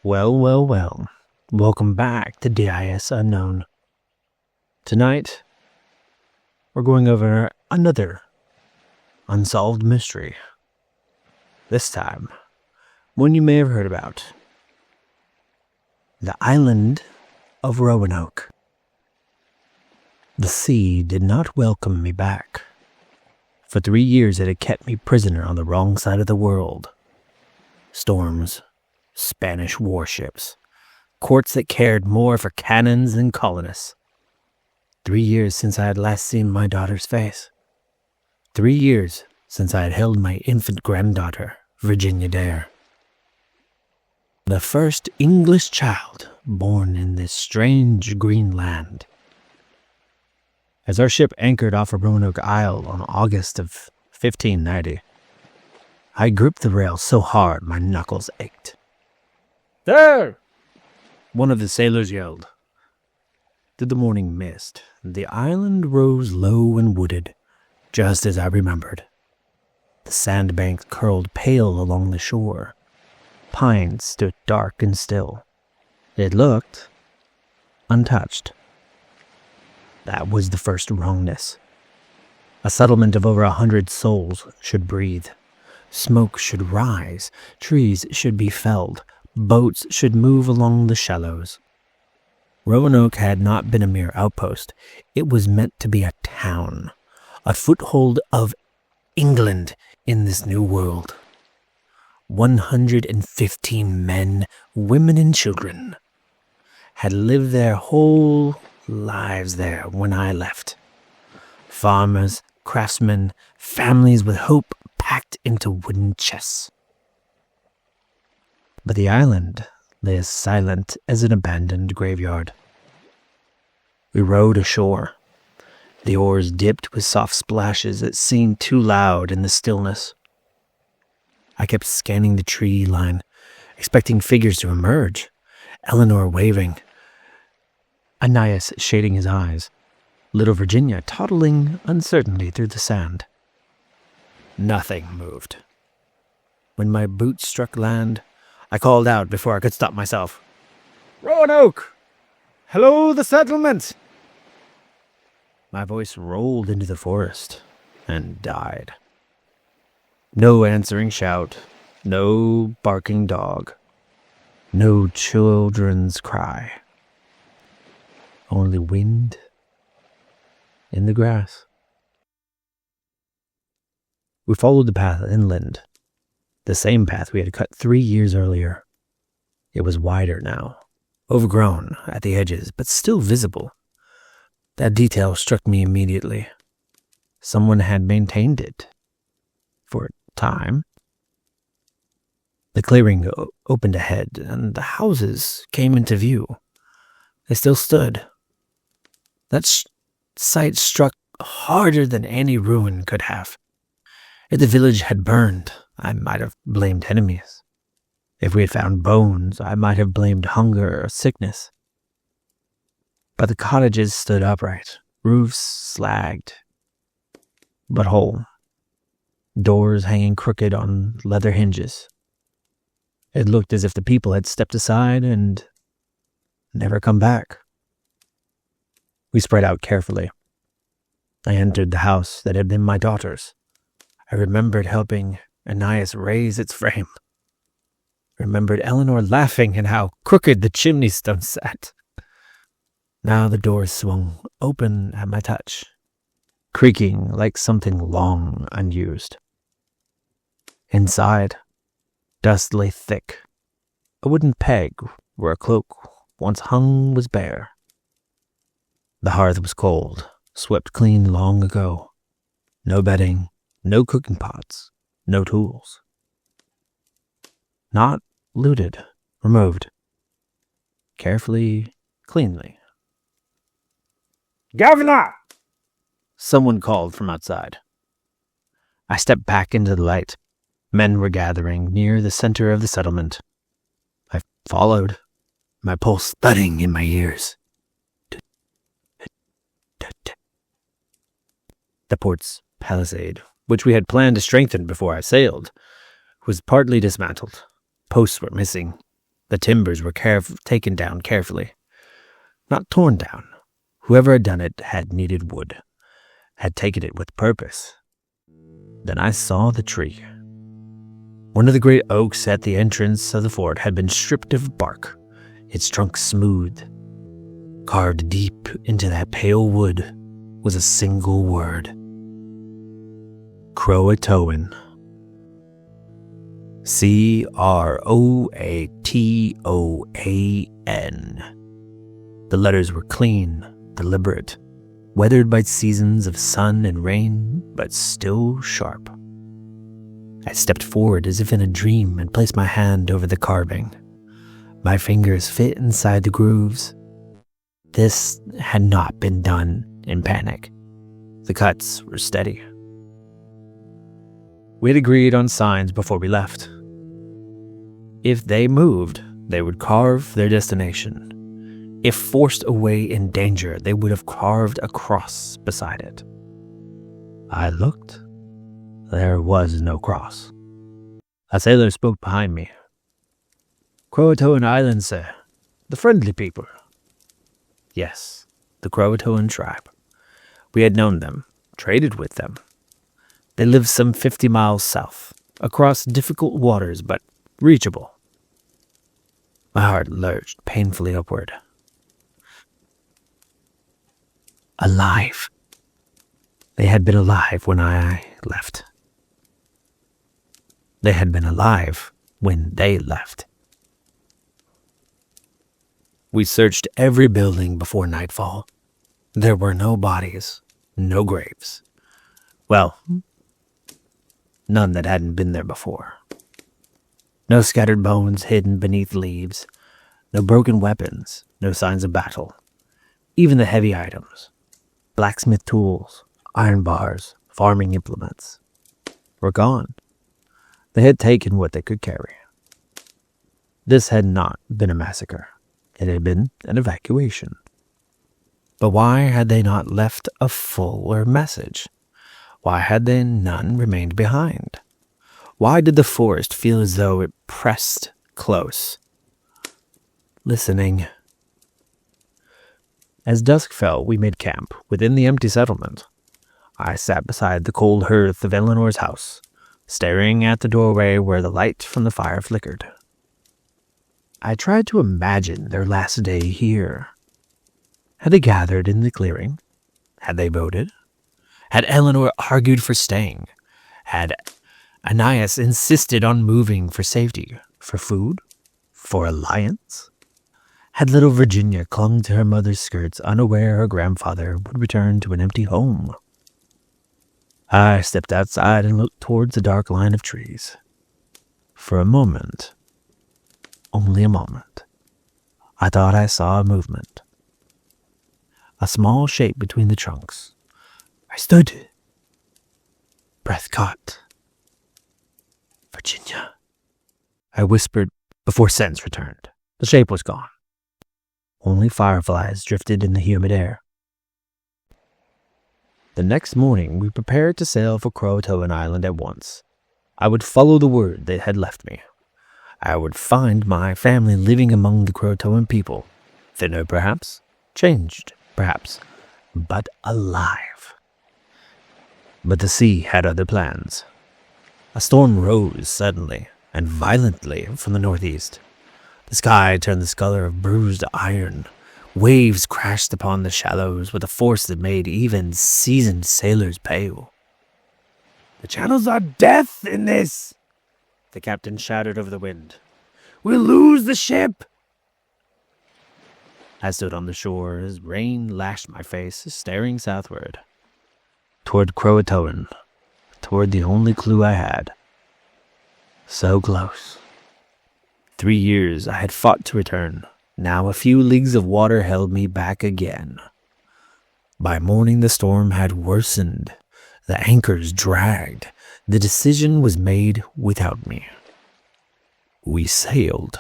Well. Welcome back to DIS Unknown. Tonight, we're going over another unsolved mystery. This time, one you may have heard about. The island of Roanoke. The sea did not welcome me back. For 3 years it had kept me prisoner on the wrong side of the world. Storms, Spanish warships, courts that cared more for cannons than colonists. 3 years since I had last seen my daughter's face. 3 years since I had held my infant granddaughter, Virginia Dare. The first English child born in this strange green land. As our ship anchored off of Roanoke Island on August of 1590, I gripped the rail so hard my knuckles ached. "There!" one of the sailors yelled. Through the morning mist, the island rose low and wooded, just as I remembered. The sandbanks curled pale along the shore. Pines stood dark and still. It looked untouched. That was the first wrongness. A settlement of over 100 souls should breathe. Smoke should rise. Trees should be felled. Boats should move along the shallows. Roanoke had not been a mere outpost. It was meant to be a town, a foothold of England in this new world. 115 men, women, and children had lived their whole lives there when I left. Farmers, craftsmen, families with hope packed into wooden chests. But the island lay as silent as an abandoned graveyard. We rowed ashore. The oars dipped with soft splashes that seemed too loud in the stillness. I kept scanning the tree line, expecting figures to emerge. Eleanor waving, Ananias shading his eyes, little Virginia toddling uncertainly through the sand. Nothing moved. When my boots struck land, I called out before I could stop myself. "Roanoke! Hello, the settlement!" My voice rolled into the forest and died. No answering shout, no barking dog, no children's cry. Only wind in the grass. We followed the path inland, the same path we had cut 3 years earlier. It was wider now, overgrown at the edges, but still visible. That detail struck me immediately. Someone had maintained it. For a time. The clearing opened ahead, and the houses came into view. They still stood. That sight struck harder than any ruin could have. If the village had burned, I might have blamed enemies. If we had found bones, I might have blamed hunger or sickness. But the cottages stood upright, roofs slagged, but whole. Doors hanging crooked on leather hinges. It looked as if the people had stepped aside and never come back. We spread out carefully. I entered the house that had been my daughter's. I remembered helping Ananias raise its frame. Remembered Eleanor laughing at how crooked the chimney stone sat. Now the door swung open at my touch, creaking like something long unused. Inside, dust lay thick. A wooden peg where a cloak once hung was bare. The hearth was cold, swept clean long ago. No bedding, no cooking pots, no tools. Not looted, removed. Carefully, cleanly. "Governor!" someone called from outside. I stepped back into the light. Men were gathering near the center of the settlement. I followed, my pulse thudding in my ears. The port's palisade, which we had planned to strengthen before I sailed, was partly dismantled. Posts were missing. The timbers were taken down carefully. Not torn down. Whoever had done it had needed wood, had taken it with purpose. Then I saw the tree. One of the great oaks at the entrance of the fort had been stripped of bark, its trunk smooth. Carved deep into that pale wood was a single word. Croatoan. Croatoan. The letters were clean, deliberate, weathered by seasons of sun and rain, but still sharp. I stepped forward as if in a dream and placed my hand over the carving. My fingers fit inside the grooves. This had not been done in panic. The cuts were steady. We had agreed on signs before we left. If they moved, they would carve their destination. If forced away in danger, they would have carved a cross beside it. I looked. There was no cross. A sailor spoke behind me. Croatoan Island, sir. The friendly people. Yes, the Croatoan tribe. We had known them, traded with them. They lived some 50 miles south, across difficult waters, but reachable. My heart lurched painfully upward. Alive. They had been alive when I left. They had been alive when they left. We searched every building before nightfall. There were no bodies, no graves. Well, none that hadn't been there before. No scattered bones hidden beneath leaves, no broken weapons, no signs of battle. Even the heavy items, blacksmith tools, iron bars, farming implements, were gone. They had taken what they could carry. This had not been a massacre. It had been an evacuation. But why had they not left a fuller message? Why had they none remained behind? Why did the forest feel as though it pressed close, listening? As dusk fell, we made camp within the empty settlement. I sat beside the cold hearth of Eleanor's house, staring at the doorway where the light from the fire flickered. I tried to imagine their last day here. Had they gathered in the clearing? Had they voted? Had Eleanor argued for staying? Had Ananias insisted on moving for safety, for food, for alliance? Had little Virginia clung to her mother's skirts, unaware her grandfather would return to an empty home? I stepped outside and looked towards the dark line of trees. For a moment, only a moment, I thought I saw a movement. A small shape between the trunks. I stood, breath caught. Virginia, I whispered before sense returned. The shape was gone. Only fireflies drifted in the humid air. The next morning, we prepared to sail for Croatoan Island at once. I would follow the word that had left me. I would find my family living among the Croatoan people. Thinner, perhaps. Changed, perhaps. But alive. But the sea had other plans. A storm rose suddenly and violently from the northeast. The sky turned the color of bruised iron. Waves crashed upon the shallows with a force that made even seasoned sailors pale. "The channels are death in this," the captain shouted over the wind. "We'll lose the ship." I stood on the shore as rain lashed my face, staring southward. Toward Croatoan, toward the only clue I had. So close. 3 years I had fought to return. Now a few leagues of water held me back again. By morning the storm had worsened. The anchors dragged. The decision was made without me. We sailed.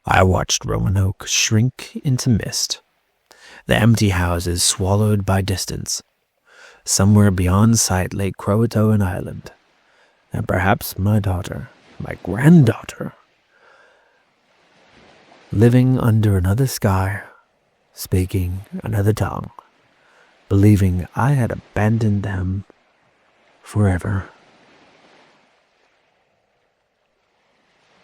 I watched Roanoke shrink into mist. The empty houses swallowed by distance. Somewhere beyond sight lay Croatoan Island. And perhaps my daughter, my granddaughter. living under another sky, speaking another tongue, believing I had abandoned them forever.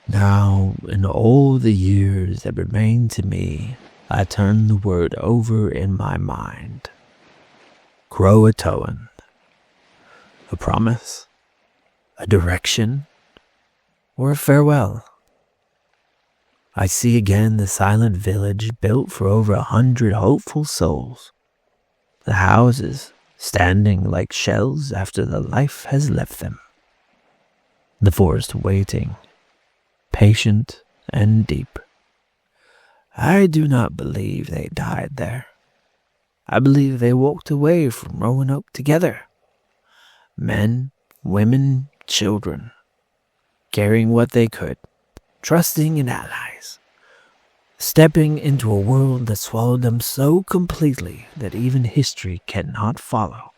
Now, in all the years that remain to me, I turn the word over in my mind. Croatoan. A promise? A direction? Or a farewell? I see again the silent village built for over 100 hopeful souls. The houses standing like shells after the life has left them. The forest waiting, patient and deep. I do not believe they died there. I believe they walked away from Roanoke together. Men, women, children, carrying what they could, trusting in allies, stepping into a world that swallowed them so completely that even history cannot follow.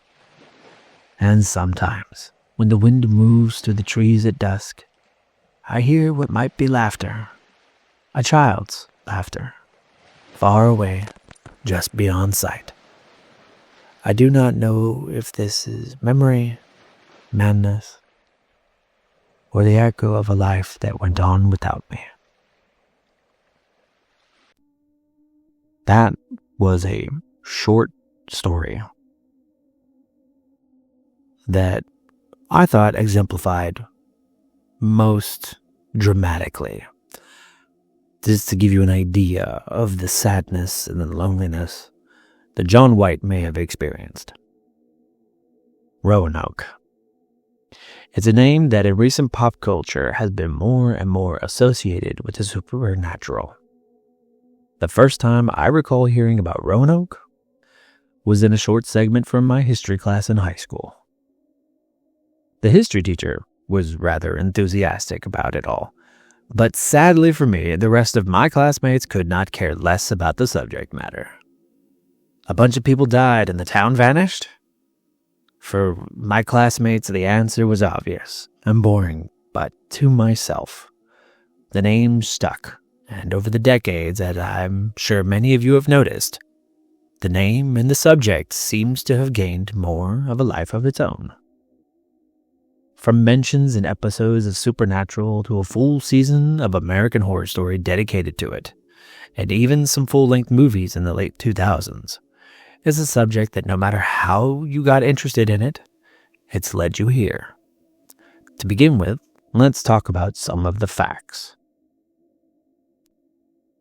And sometimes, when the wind moves through the trees at dusk, I hear what might be laughter, a child's laughter, far away, just beyond sight. I do not know if this is memory, madness, or the echo of a life that went on without me. That was a short story that I thought exemplified most dramatically, just to give you an idea of the sadness and the loneliness that John White may have experienced. Roanoke. It's a name that in recent pop culture has been more and more associated with the supernatural. The first time I recall hearing about Roanoke was in a short segment from my history class in high school. The history teacher was rather enthusiastic about it all, but sadly for me, the rest of my classmates could not care less about the subject matter. A bunch of people died and the town vanished? For my classmates, the answer was obvious and boring, but to myself, the name stuck. And over the decades, as I'm sure many of you have noticed, the name and the subject seems to have gained more of a life of its own. From mentions in episodes of Supernatural to a full season of American Horror Story dedicated to it, and even some full-length movies in the late 2000s, is a subject that no matter how you got interested in it, it's led you here. To begin with, let's talk about some of the facts.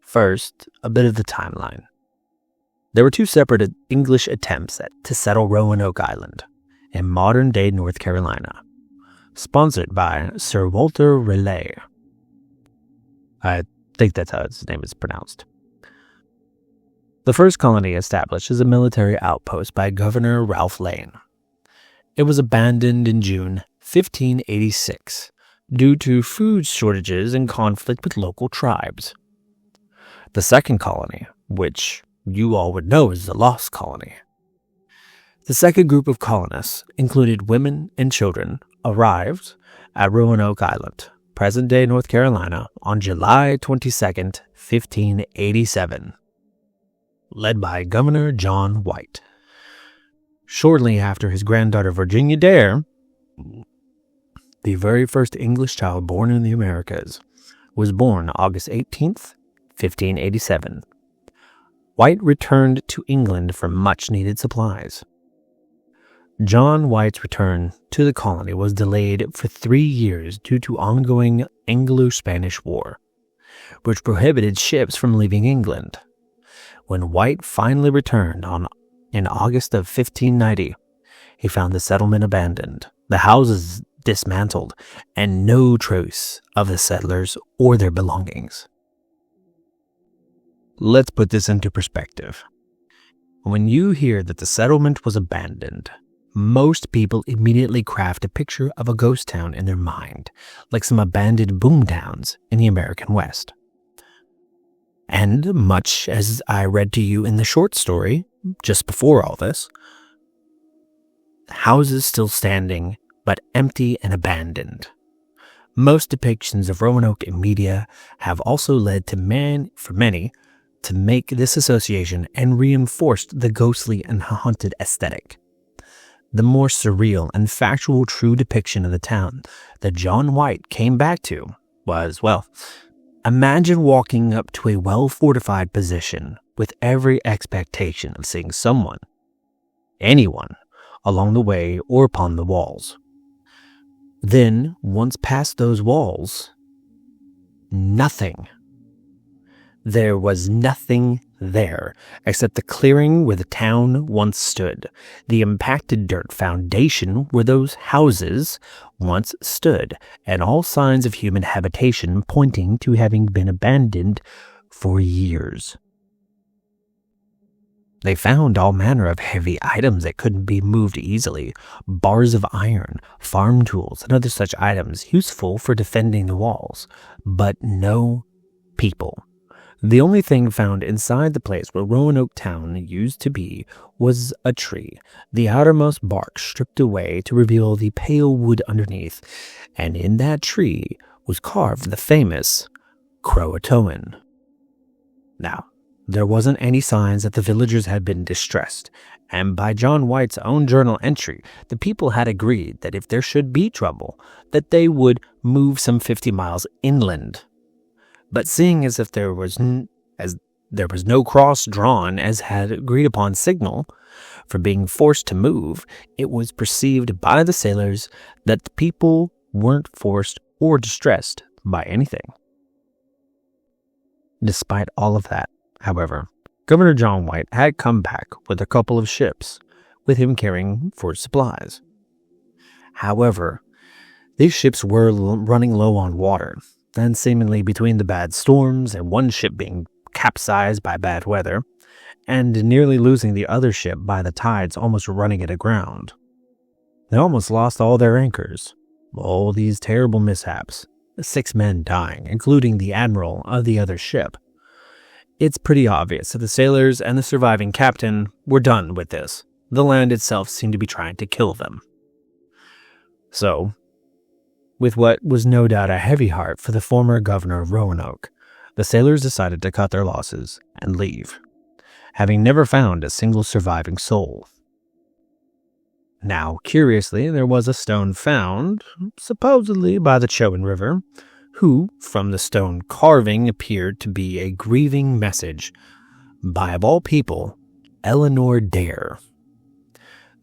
First, a bit of the timeline. There were two separate English attempts to settle Roanoke Island in modern-day North Carolina, sponsored by Sir Walter Raleigh. I think that's how his name is pronounced. The first colony established as a military outpost by Governor Ralph Lane. It was abandoned in June 1586 due to food shortages and conflict with local tribes. The second colony, which you all would know as the Lost Colony. The second group of colonists included women and children, arrived at Roanoke Island, present-day North Carolina, on July 22nd, 1587. Led by Governor John White. Shortly after his granddaughter Virginia Dare, the very first English child born in the Americas, was born August 18th, 1587. White returned to England for much-needed supplies. John White's return to the colony was delayed for 3 years due to ongoing Anglo-Spanish War, which prohibited ships from leaving England. When White finally returned in August of 1590, he found the settlement abandoned, the houses dismantled, and no trace of the settlers or their belongings. Let's put this into perspective. When you hear that the settlement was abandoned, most people immediately craft a picture of a ghost town in their mind, like some abandoned boomtowns in the American West. And much as I read to you in the short story, just before all this, houses still standing, but empty and abandoned. Most depictions of Roanoke in media have also led to many to make this association and reinforced the ghostly and haunted aesthetic. The more surreal and factual true depiction of the town that John White came back to was, well, imagine walking up to a well-fortified position with every expectation of seeing someone, anyone, along the way or upon the walls. Then, once past those walls, nothing. There was nothing there except the clearing where the town once stood, the impacted dirt foundation where those houses once stood, and all signs of human habitation pointing to having been abandoned for years. They found all manner of heavy items that couldn't be moved easily, bars of iron, farm tools, and other such items useful for defending the walls, but no people. The only thing found inside the place where Roanoke town used to be was a tree, the outermost bark stripped away to reveal the pale wood underneath, and in that tree was carved the famous Croatoan. Now, there wasn't any signs that the villagers had been distressed, and by John White's own journal entry, the people had agreed that if there should be trouble, that they would move some 50 miles inland. But seeing as if there was no cross drawn as had agreed upon signal for being forced to move, it was perceived by the sailors that the people weren't forced or distressed by anything. Despite all of that, however, Governor John White had come back with a couple of ships, with him carrying for supplies. However, these ships were running low on water, and seemingly between the bad storms and one ship being capsized by bad weather, and nearly losing the other ship by the tides almost running it aground. They almost lost all their anchors. All these terrible mishaps, 6 men dying, including the admiral of the other ship. It's pretty obvious that the sailors and the surviving captain were done with this. The land itself seemed to be trying to kill them. So, with what was no doubt a heavy heart for the former governor of Roanoke, the sailors decided to cut their losses and leave, having never found a single surviving soul. Now, curiously, there was a stone found, supposedly by the Chowan River, who, from the stone carving, appeared to be a grieving message by, of all people, Eleanor Dare.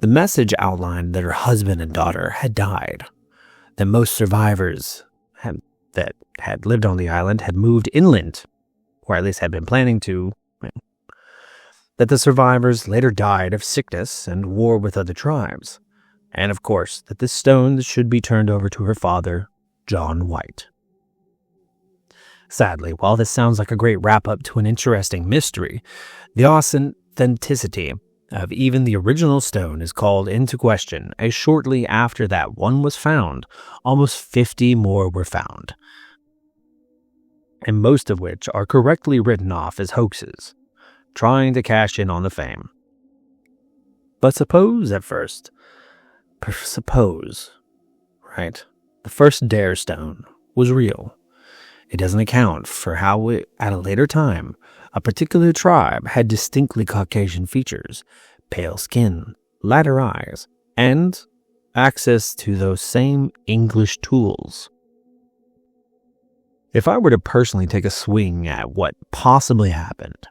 The message outlined that her husband and daughter had died, that most survivors that had lived on the island had moved inland, or at least had been planning to, that the survivors later died of sickness and war with other tribes, and of course that the stone should be turned over to her father, John White. Sadly, while this sounds like a great wrap-up to an interesting mystery, the authenticity of even the original stone is called into question, as shortly after that one was found, almost 50 more were found, and most of which are correctly written off as hoaxes, trying to cash in on the fame. But suppose, right, the first Dare stone was real. It doesn't account for how, at a later time, a particular tribe had distinctly Caucasian features, pale skin, lighter eyes, and access to those same English tools. If I were to personally take a swing at what possibly happened,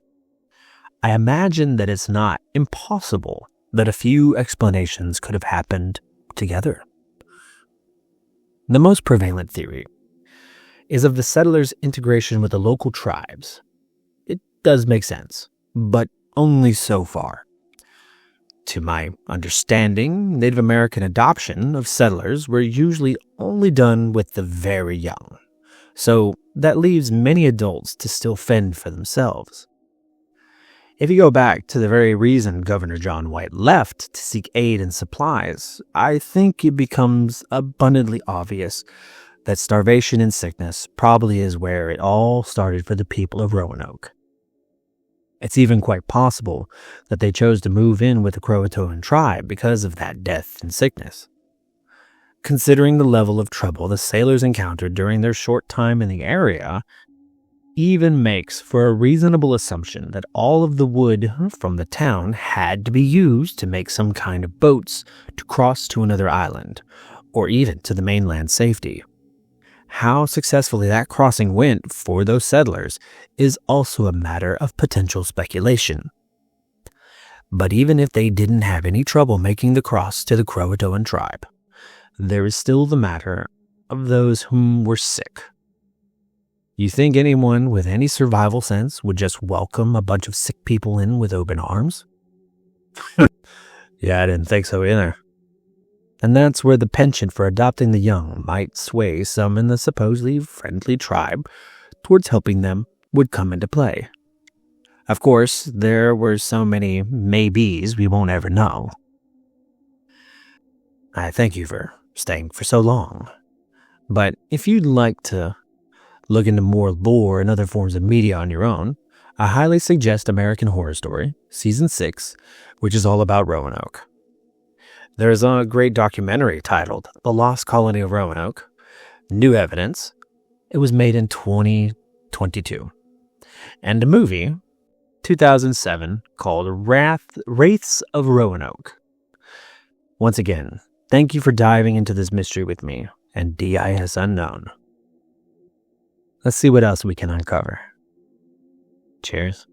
I imagine that it's not impossible that a few explanations could have happened together. The most prevalent theory is of the settlers' integration with the local tribes. It does make sense, but only so far. To my understanding, Native American adoption of settlers were usually only done with the very young, so that leaves many adults to still fend for themselves. If you go back to the very reason Governor John White left to seek aid and supplies, I think it becomes abundantly obvious that starvation and sickness probably is where it all started for the people of Roanoke. It's even quite possible that they chose to move in with the Croatoan tribe because of that death and sickness. Considering the level of trouble the sailors encountered during their short time in the area, even makes for a reasonable assumption that all of the wood from the town had to be used to make some kind of boats to cross to another island, or even to the mainland safety. How successfully that crossing went for those settlers is also a matter of potential speculation. But even if they didn't have any trouble making the cross to the Croatoan tribe, there is still the matter of those whom were sick. You think anyone with any survival sense would just welcome a bunch of sick people in with open arms? Yeah, I didn't think so either. And that's where the penchant for adopting the young might sway some in the supposedly friendly tribe towards helping them would come into play. Of course, there were so many maybes we won't ever know. I thank you for staying for so long. But if you'd like to look into more lore and other forms of media on your own, I highly suggest American Horror Story, Season 6, which is all about Roanoke. There's a great documentary titled The Lost Colony of Roanoke, New Evidence. It was made in 2022. And a movie, 2007, called Wraiths of Roanoke. Once again, thank you for diving into this mystery with me and DIS Unknown. Let's see what else we can uncover. Cheers.